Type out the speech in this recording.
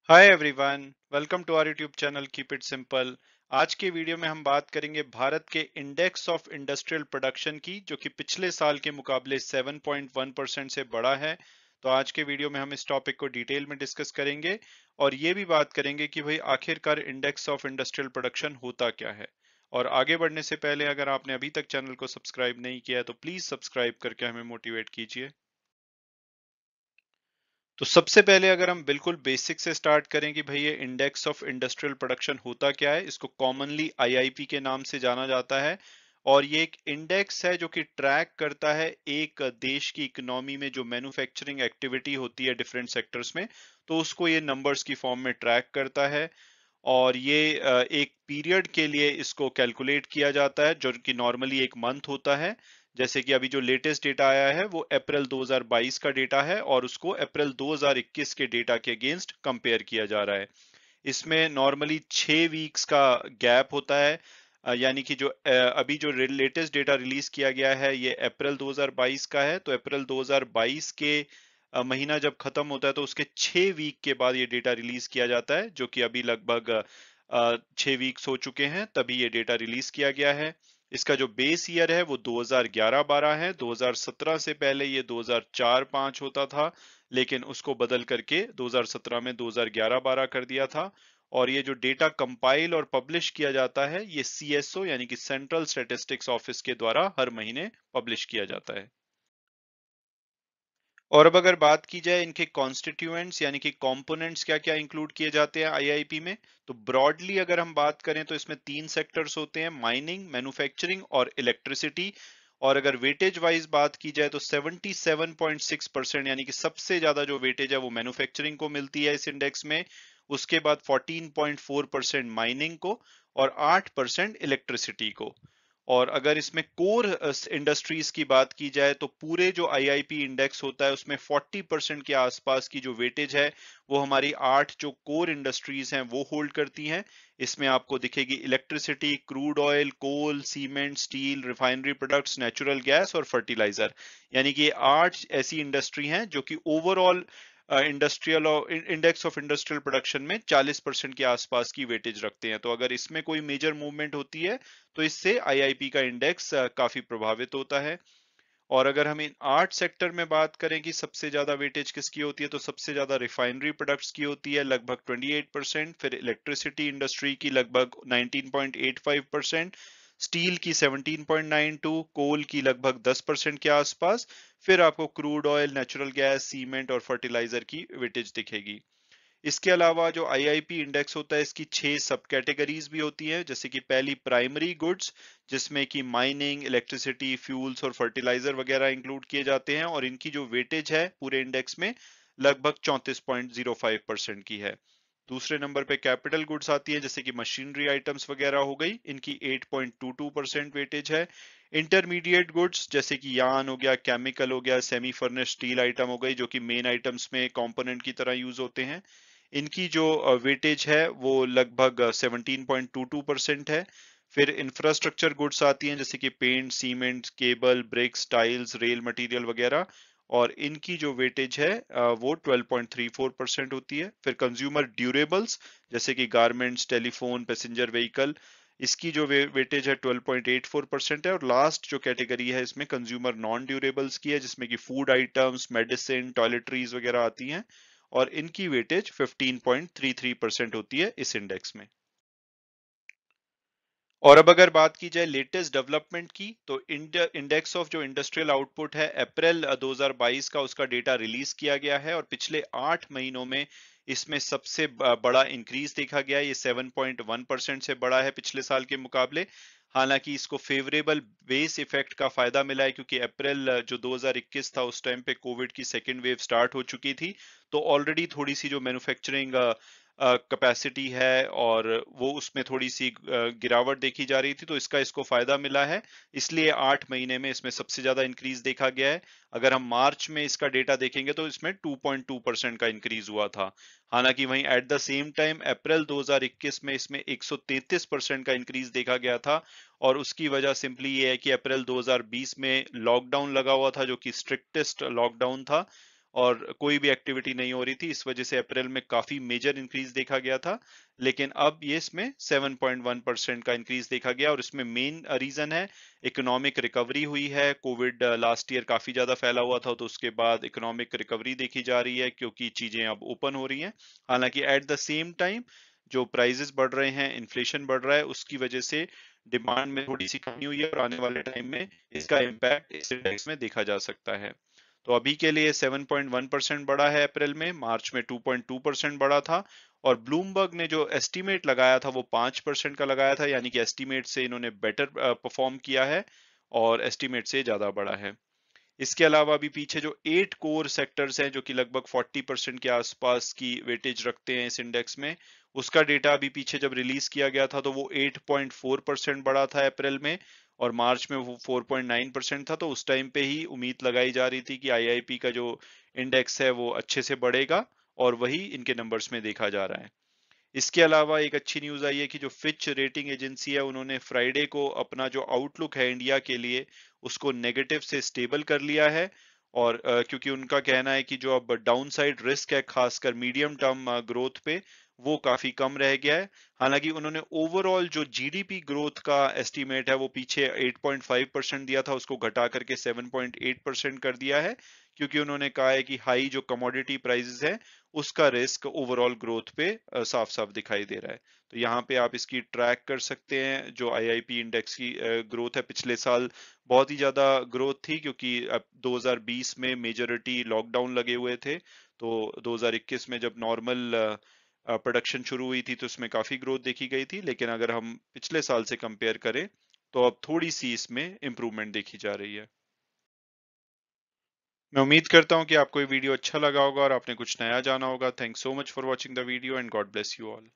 Hi everyone, welcome to our YouTube channel keep it simple. आज के video में हम बात करेंगे भारत के इंडेक्स ऑफ इंडस्ट्रियल प्रोडक्शन की, जो कि पिछले साल के मुकाबले 7.1% से बढ़ा है। तो आज के वीडियो में हम इस टॉपिक को डिटेल में डिस्कस करेंगे और ये भी बात करेंगे कि भाई आखिरकार इंडेक्स ऑफ इंडस्ट्रियल प्रोडक्शन होता क्या है। और आगे बढ़ने से पहले अगर आपने अभी तक चैनल को सब्सक्राइब नहीं किया है तो प्लीज सब्सक्राइब करके हमें मोटिवेट कीजिए। तो सबसे पहले अगर हम बिल्कुल बेसिक से स्टार्ट करें कि भाई ये इंडेक्स ऑफ इंडस्ट्रियल प्रोडक्शन होता क्या है, इसको कॉमनली आईआईपी के नाम से जाना जाता है। और ये एक इंडेक्स है जो कि ट्रैक करता है एक देश की इकोनॉमी में जो मैन्युफैक्चरिंग एक्टिविटी होती है डिफरेंट सेक्टर्स में, तो उसको ये नंबर्स की फॉर्म में ट्रैक करता है। और ये एक पीरियड के लिए इसको कैलकुलेट किया जाता है जो कि नॉर्मली एक मंथ होता है। जैसे कि अभी जो लेटेस्ट डेटा आया है वो अप्रैल 2022 का डेटा है और उसको अप्रैल 2021 के डेटा के अगेंस्ट कंपेयर किया जा रहा है। इसमें नॉर्मली 6 वीक्स का गैप होता है। यानी कि जो अभी जो लेटेस्ट डेटा रिलीज किया गया है ये अप्रैल 2022 का है, तो अप्रैल 2022 के महीना जब खत्म होता है तो उसके 6 वीक के बाद ये डेटा रिलीज किया जाता है, जो कि अभी लगभग 6 वीक्स हो चुके हैं तभी ये डेटा रिलीज किया गया है। इसका जो बेस ईयर है वो 2011-12 है। 2017 से पहले ये 2004-5 होता था, लेकिन उसको बदल करके 2017 में 2011-12 कर दिया था। और ये जो डेटा कंपाइल और पब्लिश किया जाता है ये सीएसओ यानी कि सेंट्रल स्टैटिस्टिक्स ऑफिस के द्वारा हर महीने पब्लिश किया जाता है। और अब अगर बात की जाए इनके कॉन्स्टिट्यूएंट्स यानी कि कंपोनेंट्स क्या क्या इंक्लूड किए जाते हैं आईआईपी में, तो ब्रॉडली अगर हम बात करें तो इसमें 3 सेक्टर्स होते हैं: माइनिंग, मैन्युफैक्चरिंग और इलेक्ट्रिसिटी। और अगर वेटेज वाइज बात की जाए तो 77.6% यानी कि सबसे ज्यादा जो वेटेज है वो मैन्युफैक्चरिंग को मिलती है इस इंडेक्स में। उसके बाद 14.4% माइनिंग को और 8% इलेक्ट्रिसिटी को। और अगर इसमें कोर इंडस्ट्रीज की बात की जाए तो पूरे जो आईआईपी इंडेक्स होता है उसमें 40% के आसपास की जो वेटेज है वो हमारी 8 जो कोर इंडस्ट्रीज हैं वो होल्ड करती हैं। इसमें आपको दिखेगी electricity, crude oil, coal, cement, steel, refinery products, natural gas और फर्टिलाइजर। यानी कि ये 8 ऐसी इंडस्ट्री हैं जो कि overall industrial index of industrial production में 40% के आसपास की वेटेज रखते हैं। तो अगर इसमें कोई मेजर मूवमेंट होती है तो इससे आईआईपी का इंडेक्स काफी प्रभावित होता है। और अगर हम इन 8 सेक्टर में बात करें कि सबसे ज्यादा वेटेज किसकी होती है, तो सबसे ज्यादा रिफाइनरी प्रोडक्ट्स की होती है लगभग 28%, फिर इलेक्ट्रिसिटी इंडस्ट्री की लगभग 19.85%, स्टील की 17.92, कोल की लगभग 10% के आसपास। फिर आपको crude oil, natural gas, cement और फर्टिलाइजर की वेटेज दिखेगी। इसके अलावा जो आईआईपी इंडेक्स होता है इसकी 6 सब कैटेगरीज भी होती है। जैसे कि पहली प्राइमरी गुड्स, जिसमें कि माइनिंग, इलेक्ट्रिसिटी, फ्यूल्स और फर्टिलाइजर वगैरह इंक्लूड किए जाते हैं और इनकी जो वेटेज है पूरे इंडेक्स में लगभग 34.05% की है। दूसरे नंबर पे कैपिटल गुड्स आती है जैसे कि मशीनरी आइटम्स वगैरह हो गई, इनकी 8.22% वेटेज है। इंटरमीडिएट गुड्स जैसे कि यार्न हो गया, केमिकल हो गया, सेमी फर्निश स्टील आइटम हो गई, जो कि मेन आइटम्स में कंपोनेंट की तरह यूज होते हैं, इनकी जो वेटेज है वो लगभग 17.22% है। फिर इंफ्रास्ट्रक्चर गुड्स आती हैं जैसे कि paint, cement, cable, bricks, tiles, rail material वगैरह, और इनकी जो वेटेज है वो 12.34% होती है। फिर कंज्यूमर ड्यूरेबल्स जैसे कि गारमेंट्स, टेलीफोन, पैसेंजर व्हीकल, इसकी जो वेटेज है 12.84% है। और लास्ट जो कैटेगरी है इसमें कंज्यूमर नॉन ड्यूरेबल्स की है, जिसमें कि फूड आइटम्स, मेडिसिन, टॉयलेटरीज वगैरह आती हैं, और इनकी वेटेज 15.33% होती है इस इंडेक्स में। और अब अगर बात की जाए लेटेस्ट डेवलपमेंट की, तो इंडेक्स ऑफ जो इंडस्ट्रियल आउटपुट है अप्रैल 2022 का उसका डेटा रिलीज किया गया है और पिछले 8 महीनों में इसमें सबसे बड़ा इंक्रीज देखा गया है। ये 7.1% से बड़ा है पिछले साल के मुकाबले। हालांकि इसको फेवरेबल बेस इफेक्ट का फायदा मिला है क्योंकि अप्रैल जो 2021 था उस टाइम पे कोविड की सेकेंड वेव स्टार्ट हो चुकी थी, तो ऑलरेडी थोड़ी सी जो मैन्युफैक्चरिंग कैपेसिटी है और वो उसमें थोड़ी सी गिरावट देखी जा रही थी, तो इसका इसको फायदा मिला है। इसलिए 8 महीने में इसमें सबसे ज्यादा इंक्रीज देखा गया है। अगर हम मार्च में इसका डेटा देखेंगे तो इसमें 2.2% का इंक्रीज हुआ था। हालांकि वहीं at the same time April 2021 में इसमें 133% का इंक्रीज देखा गया था। और उसकी वजह सिंपली ये है कि अप्रैल 2020 में लॉकडाउन लगा हुआ था जो कि स्ट्रिक्टेस्ट लॉकडाउन था, और कोई भी एक्टिविटी नहीं हो रही थी। इस वजह से अप्रैल में काफी मेजर इंक्रीज देखा गया था, लेकिन अब ये इसमें 7.1% का इंक्रीज देखा गया और इसमें मेन रीजन है इकोनॉमिक रिकवरी हुई है। कोविड लास्ट ईयर काफी ज्यादा फैला हुआ था, तो उसके बाद इकोनॉमिक रिकवरी देखी जा रही है क्योंकि चीजें अब ओपन हो रही हैं। हालांकि एट द सेम टाइम जो प्राइसेस बढ़ रहे हैं, इन्फ्लेशन बढ़ रहा है, उसकी वजह से डिमांड में थोड़ी सी कमी हुई है और आने वाले टाइम में इसका इम्पैक्ट इस इंडेक्स में देखा जा सकता है। तो अभी के लिए 7.1% बढ़ा है अप्रैल में, मार्च में 2.2% बढ़ा था और ब्लूमबर्ग ने जो एस्टीमेट लगाया था वो 5% का लगाया था, यानी कि एस्टीमेट से इन्होंने बेटर परफॉर्म किया है और एस्टीमेट से ज्यादा बढ़ा है। इसके अलावा अभी पीछे जो 8 कोर सेक्टर्स हैं जो कि लगभग 40% के आसपास की वेटेज रखते हैं इस इंडेक्स में, उसका डेटा अभी पीछे जब रिलीज किया गया था तो वो 8.4% बढ़ा था अप्रैल में और मार्च में वो 4.9% था। तो उस टाइम पे ही उम्मीद लगाई जा रही थी कि आईआईपी का जो इंडेक्स है वो अच्छे से बढ़ेगा और वही इनके नंबर्स में देखा जा रहा है। इसके अलावा एक अच्छी न्यूज आई है कि जो फिच रेटिंग एजेंसी है उन्होंने फ्राइडे को अपना जो आउटलुक है इंडिया के लिए उसको नेगेटिव से स्टेबल कर लिया है। और क्योंकि उनका कहना है कि जो अब डाउनसाइड रिस्क है खासकर मीडियम टर्म ग्रोथ पे वो काफी कम रह गया है। हालांकि उन्होंने ओवरऑल जो जीडीपी ग्रोथ का एस्टीमेट है वो पीछे 8.5% दिया था, उसको घटा करके 7.8% कर दिया है, क्योंकि उन्होंने कहा है कि हाई जो कमोडिटी प्राइसेस है उसका रिस्क ओवरऑल ग्रोथ पे साफ साफ दिखाई दे रहा है। तो यहाँ पे आप इसकी ट्रैक कर सकते हैं जो आईआईपी इंडेक्स की ग्रोथ है। पिछले साल बहुत ही ज्यादा ग्रोथ थी क्योंकि अब 2020 में मेजोरिटी लॉकडाउन लगे हुए थे, तो 2021 में जब नॉर्मल प्रोडक्शन शुरू हुई थी तो उसमें काफी ग्रोथ देखी गई थी। लेकिन अगर हम पिछले साल से कंपेयर करें तो अब थोड़ी सी इसमें इम्प्रूवमेंट देखी जा रही है। मैं उम्मीद करता हूँ कि आपको ये वीडियो अच्छा लगा होगा और आपने कुछ नया जाना होगा। Thanks so much for watching the video and God bless you all.